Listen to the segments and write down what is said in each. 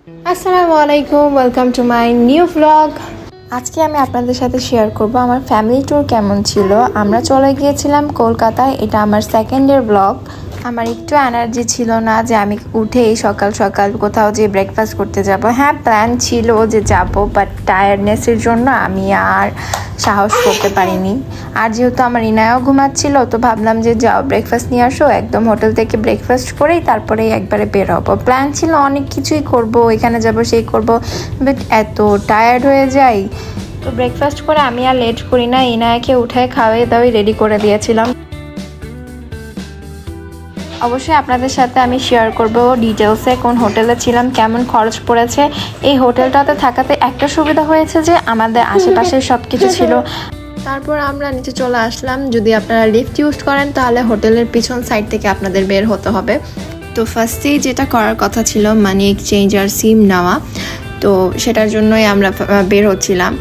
আসসালামু আলাইকুম, welcome to my new vlog. আজকে আমি আপনাদের সাথে শেয়ার করব আমার ফ্যামিলি ট্যুর কেমন ছিল। আমরা চলে গিয়েছিলাম কলকাতায়। এটা আমার সেকেন্ডের ব্লগ। আমার একটু এনার্জি ছিল না যে আমি উঠেই সকাল সকাল কোথাও যে ব্রেকফাস্ট করতে যাব। হ্যাঁ, প্ল্যান ছিল যে যাব, বাট টায়ার্ডনেসের জন্য আমি আর সাহস করতে পারিনি। আর যেহেতু আমার ইনায়াও ঘুমাচ্ছিল, তো ভাবলাম যে যাও ব্রেকফাস্ট নিয়ে আসো, একদম হোটেল থেকে ব্রেকফাস্ট করেই তারপরেই একবারে বের হবো। প্ল্যান ছিল অনেক কিছুই করব, এখানে যাব সেই করব, বাট এত টায়ার্ড হয়ে যাই। তো ব্রেকফাস্ট করে আমি আর লেট করি না, ইনায়াকে উঠায় খাওয়াই দাওয়াই রেডি করে দিয়েছিলাম। অবশ্যই আপনাদের সাথে আমি শেয়ার করব ডিটেলসে কোন হোটেলে ছিলাম, কেমন খরচ পড়েছে। এই হোটেলটাতে থাকাতে একটা সুবিধা হয়েছে যে আমাদের আশেপাশে সব কিছু ছিল। তারপর আমরা নিচে চলে আসলাম। যদি আপনারা লিফট ইউজ করেন তাহলে হোটেলের পিছন সাইড থেকে আপনাদের বের হতে হবে। তো ফার্স্টেই যেটা করার কথা ছিল মানি এক্সচেঞ্জ আর সিম নেওয়া, তো সেটার জন্যই আমরা বের হচ্ছিলাম।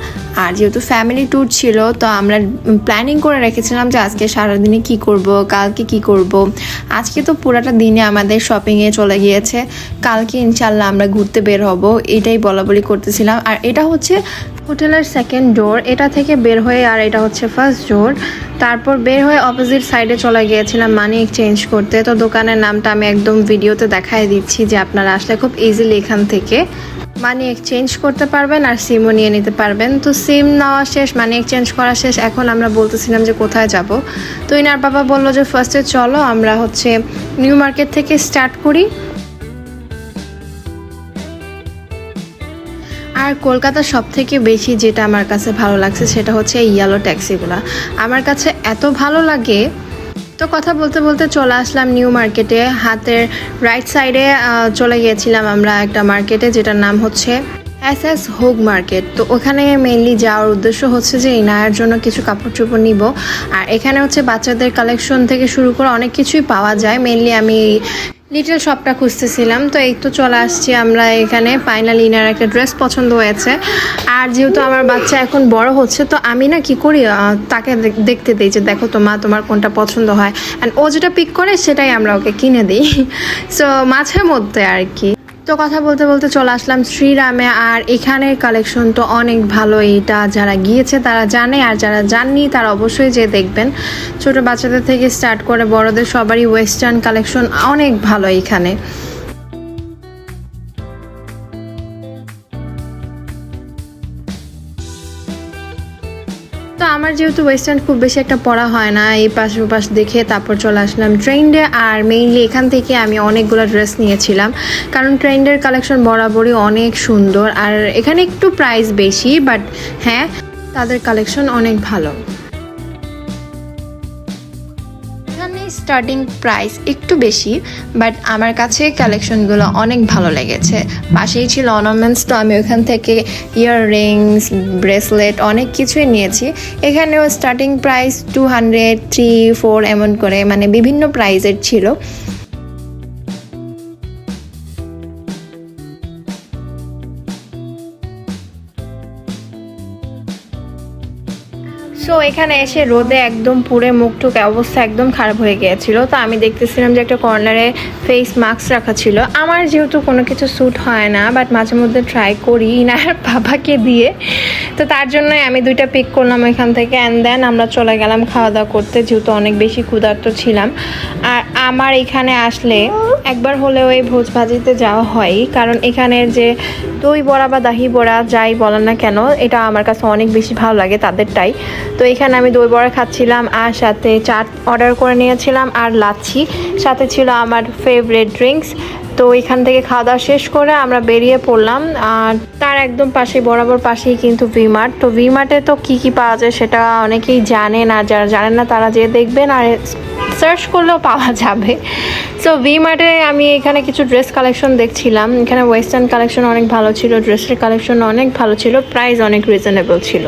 আর যেহেতু ফ্যামিলি ট্যুর ছিল, তো আমরা প্ল্যানিং করে রেখেছিলাম যে আজকে সারাদিনে কি করব, কালকে কি করব। আজকে তো পুরাটা দিনে আমাদের শপিংয়ে চলে গিয়েছে, কালকে ইনশাল্লাহ আমরা ঘুরতে বের হব, এটাই বলা বলি করতেছিলাম। আর এটা হচ্ছে হোটেলের সেকেন্ড ডোর, এটা থেকে বের হয়ে, আর এটা হচ্ছে ফার্স্ট ডোর। তারপর বের হয়ে অপোজিট সাইডে চলে গিয়েছিলাম মানি এক্সচেঞ্জ করতে। তো দোকানের নামটা আমি একদম ভিডিওতে দেখাই দিচ্ছি যে আপনারা আসলে খুব ইজিলি এখান থেকে মানি এক্সচেঞ্জ করতে পারবেন আর সিমও নিয়ে নিতে পারবেন। তো সিম নেওয়া শেষ, মানি এক্সচেঞ্জ করা শেষ। এখন আমরা বলতেছিলাম যে কোথায় যাব। তো ইনার বাবা বললো যে ফার্স্টে চলো আমরা হচ্ছে নিউ মার্কেট থেকে স্টার্ট করি। আর কলকাতার সব থেকে বেশি যেটা আমার কাছে ভালো লাগছে সেটা হচ্ছে এই ইয়েলো ট্যাক্সিগুলো। আমার কাছে এত ভালো লাগে। তো কথা বলতে বলতে চলে আসলাম নিউ মার্কেটে। হাতের রাইট সাইডে চলে গিয়েছিলাম আমরা একটা মার্কেটে, যেটার নাম হচ্ছে এস হোগ মার্কেট। তো ওখানে মেইনলি যাওয়ার উদ্দেশ্য হচ্ছে যে ইনায়ার জন্য কিছু কাপড় চোপড় নিব। আর এখানে হচ্ছে বাচ্চাদের কালেকশন থেকে শুরু করে অনেক কিছুই পাওয়া যায়। মেইনলি আমি লিটল শপটা খুঁজতেছিলাম। তো এই তো চলে আসছি আমরা এখানে। ফাইনালি ইনার একটা ড্রেস পছন্দ হয়েছে। আর যেহেতু আমার বাচ্চা এখন বড় হচ্ছে, তো আমি না কি করি, তাকে দেখতে দিই যে দেখো তো মা, তোমার কোনটা পছন্দ হয়, অ্যান্ড ও যেটা পিক করে সেটাই আমরা ওকে কিনে দিই। সো মাঝে মধ্যে আর কি। তো কথা বলতে বলতে চলে আসলাম শ্রীরামে। আর এখানের কালেকশন তো অনেক ভালো, এটা যারা গিয়েছে তারা জানে, আর যারা জাননি তারা অবশ্যই যে দেখবেন। ছোট বাচ্চাদের থেকে স্টার্ট করে বড়দের সবারই ওয়েস্টার্ন কালেকশন অনেক ভালো এখানে। তো আমার যেহেতু ওয়েস্টার্ন খুব বেশি একটা পড়া হয় না, এই পাশ ওপাশ দেখে তারপর চলে আসলাম ট্রেন্ডে। আর মেইনলি এখান থেকে আমি অনেকগুলো ড্রেস নিয়েছিলাম, কারণ ট্রেন্ডের কালেকশন বরাবরই অনেক সুন্দর। আর এখানে একটু প্রাইস বেশি, বাট হ্যাঁ, তাদের কালেকশন অনেক ভালো। এখানে স্টার্টিং প্রাইস একটু বেশি, বাট আমার কাছে কালেকশনগুলো অনেক ভালো লেগেছে। পাশেই ছিল অর্নামেন্টস, তো আমি ওখান থেকে ইয়াররিংস, ব্রেসলেট অনেক কিছুই নিয়েছি। এখানেও স্টার্টিং প্রাইস 200, 3, 4 এমন করে, মানে বিভিন্ন প্রাইসের ছিল। সো এখানে এসে রোদে একদম পুড়ে মুখটুক অবস্থা একদম খারাপ হয়ে গিয়েছিল। তো আমি দেখতেছিলাম যে একটা কর্নারে ফেস মাস্ক রাখা ছিল। আমার যেহেতু কোনো কিছু স্যুট হয় না, বাট মাঝে মধ্যে ট্রাই করি ইনার বাবাকে দিয়ে। তো তার জন্যই আমি দুইটা পিক করলাম এখান থেকে, অ্যান্ড দেন আমরা চলে গেলাম খাওয়া দাওয়া করতে, যেহেতু অনেক বেশি ক্ষুধার্ত ছিলাম। আর আমার এখানে আসলে একবার হলেও এই ভোজ ভাজিতে যাওয়া হয়, কারণ এখানের যে দই বড়া বা দাহি বড়া যাই বলেন না কেন, এটা আমার কাছে অনেক বেশি ভালো লাগে তাদেরটাই। তো এখানে আমি দই বড়া খাচ্ছিলাম, আর সাথে চাট অর্ডার করে নিয়েছিলাম, আর লাচ্ছি সাথে ছিল আমার ফেভারিট ড্রিঙ্কস। তো এখান থেকে খাওয়া দাওয়া শেষ করে আমরা বেরিয়ে পড়লাম। আর তার একদম পাশে বরাবর পাশেই কিন্তু ভিমার্ট। তো ভিমার্টে তো কী কী পাওয়া যায় সেটা অনেকেই জানেন, আর যারা জানেন না তারা যেয়ে দেখবেন, আর সার্চ করলেও পাওয়া যাবে। সো ভিমার্টে আমি এখানে কিছু ড্রেস কালেকশন দেখছিলাম। এখানে ওয়েস্টার্ন কালেকশন অনেক ভালো ছিল, ড্রেসের কালেকশন অনেক ভালো ছিল, প্রাইস অনেক রিজনেবল ছিল।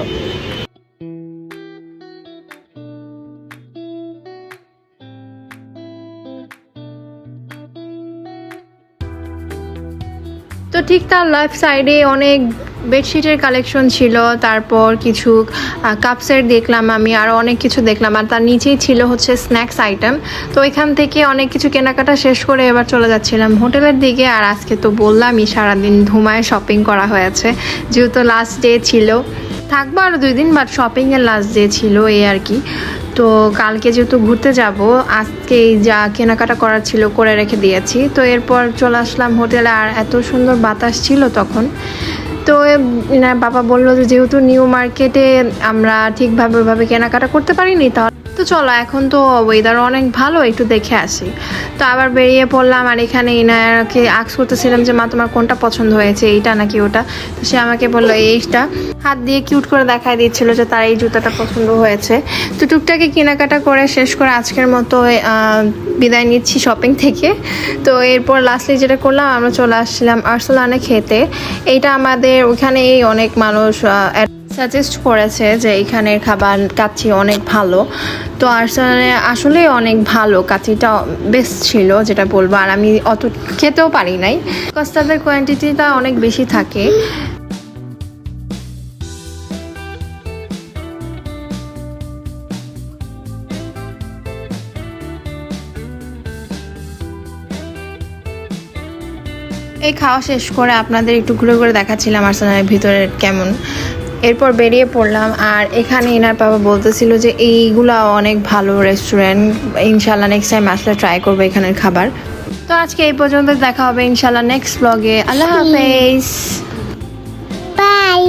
তো ঠিক তার লেফট সাইডে অনেক বেডশিটের কালেকশন ছিল, তারপর কিছু কাপসের দেখলাম আমি, আরও অনেক কিছু দেখলাম। আর তার নিচেই ছিল হচ্ছে স্ন্যাক্স আইটেম। তো এখান থেকে অনেক কিছু কেনাকাটা শেষ করে এবার চলে যাচ্ছিলাম হোটেলের দিকে। আর আজকে তো বললামই সারাদিন ধুমায় শপিং করা হয়েছে, যেহেতু লাস্ট ডে ছিল। থাকবো আরও 2 দিন, বাট শপিংয়ের লাস্ট ডে ছিল এই আর কি। তো কালকে যেহেতু ঘুরতে যাব, আজকেই যা কেনাকাটা করার ছিল করে রেখে দিয়েছি। তো এরপর চলে আসলাম হোটেলে। আর এত সুন্দর বাতাস ছিল তখন। তো বাবা বললো যে যেহেতু নিউ মার্কেটে আমরা ঠিকভাবে ওইভাবে কেনাকাটা করতে পারিনি, তাহলে তো চলো এখন তো ওয়েদার অনেক ভালো, একটু দেখে আসি। তো আবার বেরিয়ে পড়লাম। আর এখানে ইনায়াকে আক্স করতেছিলাম যে মা তোমার কোনটা পছন্দ হয়েছে, এইটা নাকি ওটা। তো সে আমাকে বললো এইটা, হাত দিয়ে কিউট করে দেখাই দিচ্ছিল যে তার এই জুতাটা পছন্দ হয়েছে। তো টুকটাকে কেনাকাটা করে শেষ করে আজকের মতো বিদায় নিচ্ছি শপিং থেকে। তো এরপর লাস্টলি যেটা করলাম, আমরা চলে আসছিলাম আর্সেলানে খেতে। এইটা আমাদের ওখানেই অনেক মানুষ সাজেস্ট করেছে যে এখানের খাবার কাচ্চি অনেক ভালো। তো আর্সেলানে আসলে অনেক ভালো, কাচ্চিটা বেস্ট ছিল যেটা বলবো। আর আমি অত খেতেও পারি নাই, বিকজ তাদের কোয়ান্টিটিটা অনেক বেশি থাকে। এই খাওয়া শেষ করে আপনাদের একটু ঘুরে ঘুরে দেখাচ্ছিলাম আর্সেনালের ভিতরে কেমন। এরপর বেরিয়ে পড়লাম। আর এখানে এনার বাবা বলতেছিল যে এইগুলা অনেক ভালো রেস্টুরেন্ট, ইনশাল্লাহ নেক্সট টাইম আসলে ট্রাই করবো এখানের খাবার। তো আজকে এই পর্যন্ত, দেখা হবে ইনশাল্লাহ নেক্সট ব্লগে। আল্লাহ হাফেজ, বাই।